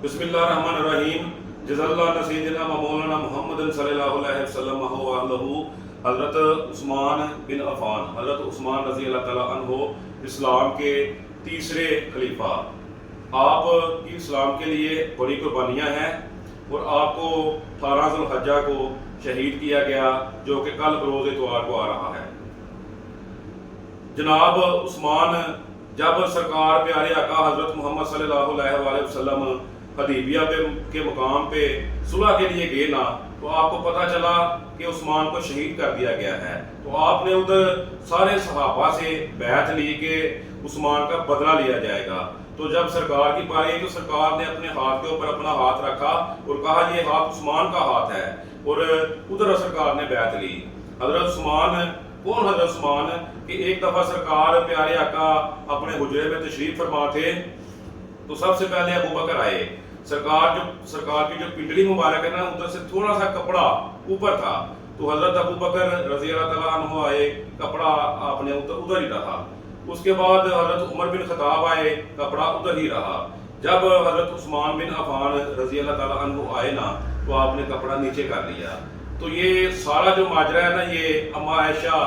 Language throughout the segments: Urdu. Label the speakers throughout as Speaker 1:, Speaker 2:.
Speaker 1: بسم اللہ الرحمن الرحیم. جزا اللہ سیدنا و مولانا محمد صلی اللہ علیہ وسلم. حضرت عثمان بن عفان، حضرت عثمان رضی اللہ تعالیٰ عنہ اسلام کے تیسرے خلیفہ. آپ کی اسلام کے لیے بڑی قربانیاں ہیں اور آپ کو 18 ذی الحجہ کو شہید کیا گیا، جو کہ کل بروز اتوار کو آ رہا ہے. جناب عثمان جب سرکار پیارے آقا حضرت محمد صلی اللہ علیہ وآلہ وسلم حدیبیہ کے مقام پہ صلح کے لیے گئے نا، تو آپ کو پتہ چلا کہ عثمان کو شہید کر دیا گیا ہے. تو آپ نے ادھر سارے صحابہ سے بیعت لی کہ عثمان کا بدلہ لیا جائے گا. تو جب سرکار کی باری آئی تو سرکار نے اپنے ہاتھ کے اوپر اپنا ہاتھ رکھا اور کہا یہ ہاتھ عثمان کا ہاتھ ہے، اور ادھر سرکار نے بیعت لی. حضرت عثمان کون؟ حضرت عثمان کہ ایک دفعہ سرکار پیارے آقا اپنے حجرے میں تشریف فرما تھے، تو سب سے پہلے ابو بکر آئے. سرکار کی جو پنڈلی مبارک ہے نا، ادھر سے تھوڑا سا کپڑا اوپر تھا، تو حضرت ابو بکر رضی اللہ تعالیٰ عنہ آئے، کپڑا آپ نے ادھر ہی رہا. اس کے بعد حضرت عمر بن خطاب آئے، کپڑا ادھر ہی رہا. جب حضرت عثمان بن عفان رضی اللہ تعالیٰ عنہ آئے نا، تو آپ نے کپڑا نیچے کر لیا. تو یہ سارا جو ماجرا ہے نا، یہ اما عائشہ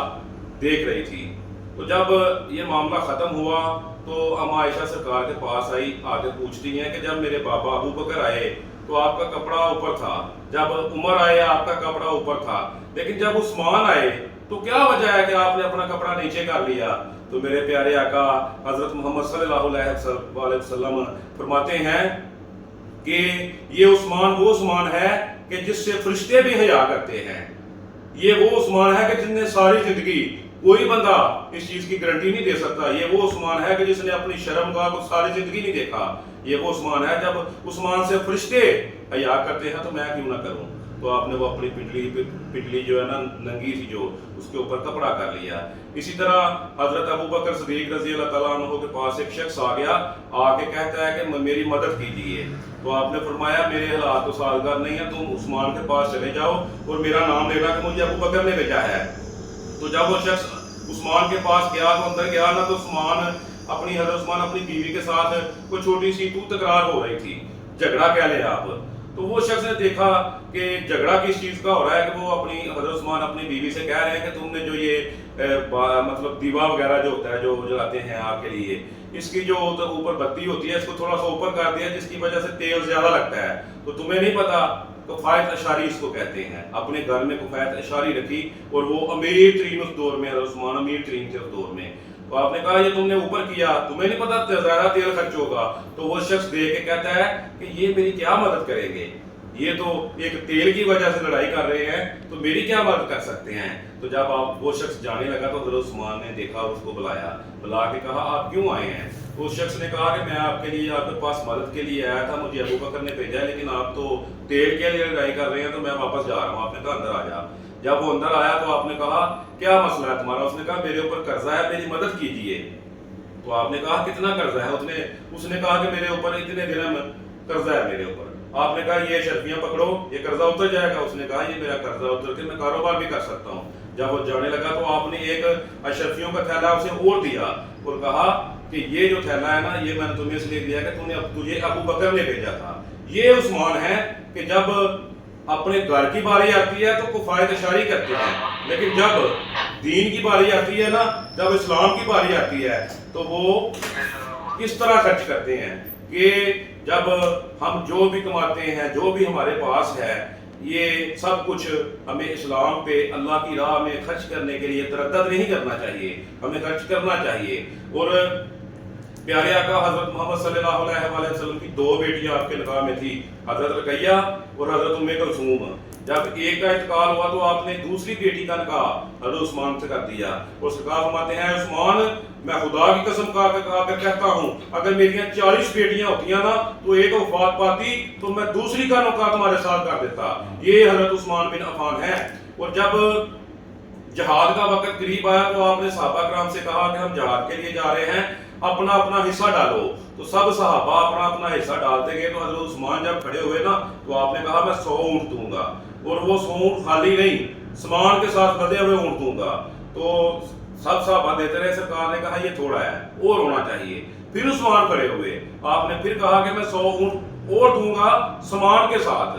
Speaker 1: دیکھ رہی تھی. تو جب یہ معاملہ ختم ہوا تو اما عائشہ سرکار کے پاس آئی، آگے پوچھتی ہیں کہ جب میرے بابا ابو بکر آئے تو آپ کا کپڑا اوپر تھا، جب عمر آئے آپ کا کپڑا اوپر تھا، لیکن جب عثمان آئے تو کیا وجہ ہے کہ آپ نے اپنا کپڑا نیچے کر لیا؟ تو میرے پیارے آقا حضرت محمد صلی اللہ علیہ وسلم فرماتے ہیں کہ یہ عثمان وہ عثمان ہے کہ جس سے فرشتے بھی حیا کرتے ہیں. یہ وہ عثمان ہے کہ جن نے ساری زندگی، کوئی بندہ اس چیز کی گارنٹی نہیں دے سکتا، یہ وہ عثمان ہے کہ جس نے اپنی شرمگاہ کو ساری زندگی نہیں دیکھا. یہ وہ عثمان ہے جب عثمان سے فرشتے حیا کرتے ہیں تو میں کیوں نہ کروں. تو آپ نے وہ اپنی پنڈلی جو ہے نا ننگی تھی، جو اس کے اوپر کپڑا کر لیا. اسی طرح حضرت ابو بکر صدیق رضی اللہ تعالیٰ عنہ کے پاس ایک شخص آ گیا، آ کے کہتا ہے کہ میری مدد کیجیے. تو آپ نے فرمایا میرے حالات تو سازگار نہیں ہیں، تم عثمان کے پاس چلے جاؤ اور میرا نام لینا کہ مجھے ابو بکر نے بھیجا ہے. تو جب وہ شخص عثمان کے پاس گیا تو اندر گیا نا، تو حضرت عثمان اپنی بیوی کے ساتھ کوئی چھوٹی سی تکرار ہو رہی تھی، جھگڑا کہہ لیں آپ. تو وہ شخص نے دیکھا کہ جھگڑا کس چیز کا ہو رہا ہے، کہ وہ حضرت عثمان اپنی بیوی سے کہہ رہے ہیں کہ تم نے جو یہ مطلب دیوا وغیرہ جو ہوتا ہے جو جلاتے ہیں آگ کے لیے، اس کی جو اوپر بتی ہوتی ہے اس کو تھوڑا سا اوپر کر دیا، جس کی وجہ سے تیل زیادہ لگتا ہے. تو تمہیں نہیں پتا؟ کفایت اشاری اس کو کہتے ہیں. اپنے گھر میں کفایت اشاری رکھی، اور وہ امیر ترین اس دور میں، حضرت عثمان امیر ترین تھے اس دور میں. تو آپ نے کہا یہ تم نے اوپر کیا، تمہیں نہیں پتا زیادہ تیل خرچ ہوگا. تو وہ شخص دے کے کہتا ہے کہ یہ میری کیا مدد کریں گے، یہ تو ایک تیل کی وجہ سے لڑائی کر رہے ہیں، تو میری کیا مدد کر سکتے ہیں. تو جب وہ شخص جانے لگا تو حضرت عثمان نے دیکھا، اس کو بلا کے کہا آپ کیوں آئے ہیں؟ تو اس شخص نے کہا کہ میں آپ کے پاس مدد کے لیے آیا تھا، مجھے ابو بکر نے بھیجا ہے، لیکن آپ تو تیل کے لیے لڑائی کر رہے ہیں، تو میں واپس جا رہا ہوں. آپ نے کہا اندر آ جا. جب وہ اندر آیا تو آپ نے کہا کیا مسئلہ ہے تمہارا؟ اس نے کہا میرے اوپر قرضہ ہے، میری مدد کیجیے. تو آپ نے کہا کتنا قرضہ ہے؟ اس نے کہا کہ میرے اوپر اتنے درہم قرضہ ہے میرے اوپر. آپ نے کہا یہ اشرفیاں پکڑو، یہ قرضہ اتر جائے گا. اس نے کہا یہ میرا قرضہ اتر کے میں کاروبار بھی کر سکتا ہوں. جب وہ جانے لگا تو آپ نے ایک اشرفیوں کا تھیلا اسے اور دیا اور کہا کہ یہ جو تھیلا ہے نا، یہ میں نے تمہیں اس لیے دیا کہ تجھے ابو بکر نے بھیجا تھا. یہ عثمان ہے کہ جب اپنے گھر کی باری آتی ہے تو کفایت اشاری کرتے ہیں، لیکن جب دین کی باری آتی ہے نا، جب اسلام کی باری آتی ہے تو وہ کس طرح خرچ کرتے ہیں. کہ جب ہم جو بھی کماتے ہیں، جو بھی ہمارے پاس ہے، یہ سب کچھ ہمیں اسلام پہ اللہ کی راہ میں خرچ کرنے کے لیے تردد نہیں کرنا چاہیے، ہمیں خرچ کرنا چاہیے. اور پیارے آقا حضرت محمد صلی اللہ علیہ وسلم کی 2 بیٹیاں آپ کے نکاح میں تھی، حضرت رقیہ اور حضرت ام کلثوم. جب ایک کا انتقال ہوا تو آپ نے دوسری بیٹی کا نکاح حضرت عثمان سے کر دیا. اور سرکار فرماتے ہیں عثمان میں خدا کی قسم کھا کر کہتا ہوں، اگر میری 40 بیٹیاں ہوتی ہیں نا تو ایک وفات پاتی تو میں دوسری کا نکاح تمہارے ساتھ کر دیتا. یہ حضرت عثمان بن عفان ہے. اور جب جہاد کا وقت قریب آیا تو آپ نے صحابہ کرام سے کہا کہ ہم جہاد کے لیے جا رہے ہیں، اپنا اپنا حصہ ڈالو. تو سب صحابہ اپنا اپنا حصہ ڈالتے گئے. تو حضرت عثمان جب کھڑے ہوئے نا تو آپ نے کہا میں 100 اونٹ دوں گا، اور وہ 100 اونٹ خالی نہیں، سامان کے ساتھ لدے ہوئے اونٹ دوں گا. تو سب صحابہ دیتے رہے. سرکار نے کہا یہ تھوڑا ہے، اور ہونا چاہیے. پھر عثمان کھڑے ہوئے، آپ نے پھر کہا کہ میں 100 اونٹ اور دوں گا سامان کے ساتھ.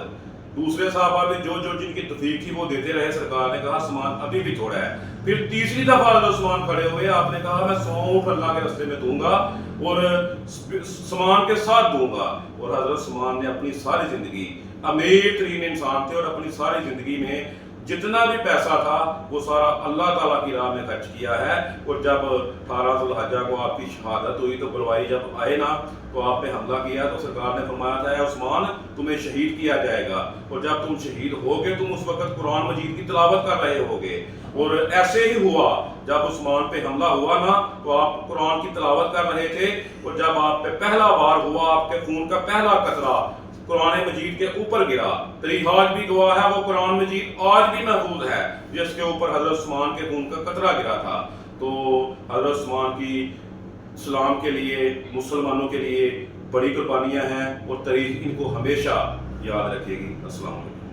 Speaker 1: دوسرے صحابہ بھی جو جن کی توفیق تھی وہ دیتے رہے. سرکار نے کہا سامان ابھی بھی تھوڑا ہے. پھر تیسری دفعہ حضرت عثمان کھڑے ہوئے, آپ نے کہا میں 100 اونٹ اللہ کے راستے میں دوں گا اور سامان کے ساتھ دوں گا. اور حضرت عثمان نے اپنی ساری زندگی, امیر ترین انسان تھے, اور اپنی ساری زندگی میں جتنا بھی پیسہ تھا وہ سارا اللہ تعالیٰ کی راہ میں خرچ کیا ہے. اور جب 18 ذو الحجہ کو آپ کی شہادت ہوئی تو بلوائی جب آئے نا تو آپ نے حملہ کیا تو سرکار نے فرمایا تھا اے عثمان تمہیں شہید کیا جائے گا, اور جب تم شہید ہوگے تم اس وقت قرآن مجید کی تلاوت کر رہے ہوگے. اور ایسے ہی ہوا, جب عثمان پہ حملہ ہوا نا تو آپ قرآن کی تلاوت کر رہے تھے, اور جب آپ پہ پہلا وار ہوا آپ کے خون کا پہلا قطرہ قرآن مجید کے اوپر گرا. تاریخ آج بھی گواہ ہے, وہ قرآن مجید آج بھی محفوظ ہے جس کے اوپر حضرت عثمان کے خون کا قطرہ گرا تھا. تو حضرت عثمان کی اسلام کے لیے, مسلمانوں کے لیے بڑی قربانیاں ہیں, اور تاریخ ان کو ہمیشہ یاد رکھے گی. السلام علیکم.